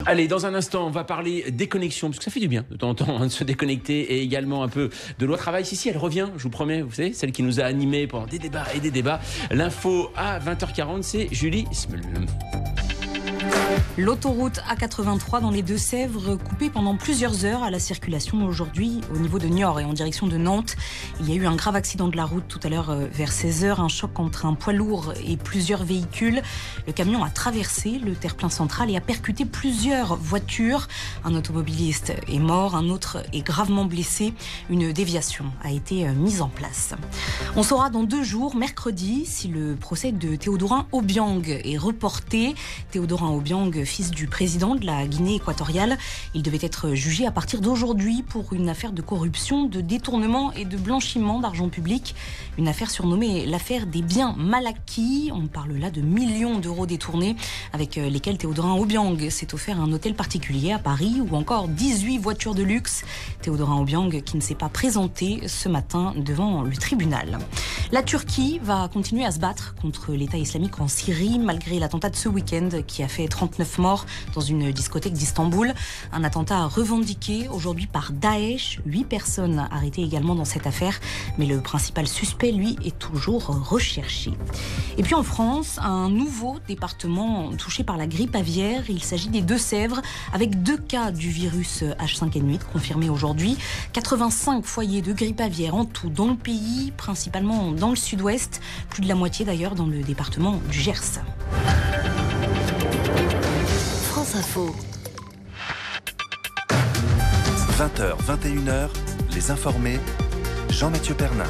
Allez, dans un instant, on va parler déconnexion, parce que ça fait du bien de temps en temps de se déconnecter, et également un peu de loi travail. Si, elle revient, je vous promets, vous savez, celle qui nous a animés pendant des débats et des débats. L'info à 20h40, c'est Julie Smul. L'autoroute A83 dans les Deux-Sèvres coupée pendant plusieurs heures à la circulation aujourd'hui au niveau de Niort et en direction de Nantes. Il y a eu un grave accident de la route tout à l'heure vers 16h, un choc entre un poids lourd et plusieurs véhicules. Le camion a traversé le terre-plein central et a percuté plusieurs voitures. Un automobiliste est mort, un autre est gravement blessé. Une déviation a été mise en place. On saura dans 2 jours, mercredi, si le procès de Théodorin Obiang est reporté. Théodorin Obiang, fils du président de la Guinée équatoriale. Il devait être jugé à partir d'aujourd'hui pour une affaire de corruption, de détournement et de blanchiment d'argent public. Une affaire surnommée l'affaire des biens mal acquis. On parle là de millions d'euros détournés avec lesquels Théodorin Obiang s'est offert un hôtel particulier à Paris ou encore 18 voitures de luxe. Théodorin Obiang qui ne s'est pas présenté ce matin devant le tribunal. La Turquie va continuer à se battre contre l'État islamique en Syrie malgré l'attentat de ce week-end qui a fait 39 morts dans une discothèque d'Istanbul. Un attentat revendiqué aujourd'hui par Daesh. 8 personnes arrêtées également dans cette affaire. Mais le principal suspect, lui, est toujours recherché. Et puis en France, un nouveau département touché par la grippe aviaire. Il s'agit des Deux-Sèvres avec 2 cas du virus H5N8 confirmés aujourd'hui. 85 foyers de grippe aviaire en tout dans le pays, principalement dans le sud-ouest. Plus de la moitié d'ailleurs dans le département du Gers. France Info. 20h, 21h, les informés, Jean-Mathieu Pernin.